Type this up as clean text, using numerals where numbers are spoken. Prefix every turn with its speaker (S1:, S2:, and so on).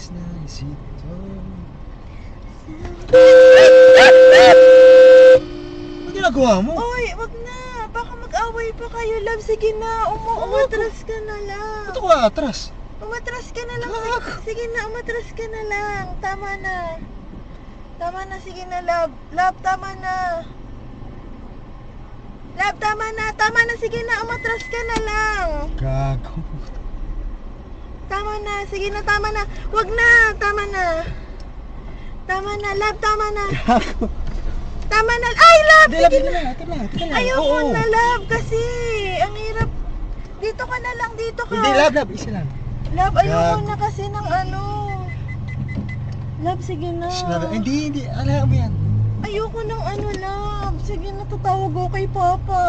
S1: It's nice ito. Ano ginagawa mo?
S2: Oy, wag na. Baka mag-away pa kayo, love. Sige na, umatras ka na lang.
S1: Ba't ako atras?
S2: Umatras ka na lang.
S1: Gag.
S2: Sige na, umatras ka na lang. Tama na. Tama na, sige na, love. Love, tama na. Love, tama na. Tama na, sige na, umatras ka na lang.
S1: Gago.
S2: Tama na, sige na, tama na. Wag na, tama na. Tama na, love, tama na.
S1: Gago.
S2: Tama na. Ay, love,
S1: Hindi,
S2: sige
S1: ito
S2: na.
S1: na, ito na, ito na.
S2: Ayoko
S1: Oo.
S2: na, love, kasi ang hirap. Dito ka na lang, dito ka.
S1: Hindi, love, isa lang.
S2: Love, ayoko
S1: Love.
S2: na kasi ng ano. Love, sige na.
S1: Hindi, alam mo yan.
S2: Ayoko ng ano, love. Sige na, tatawag ako kay Papa.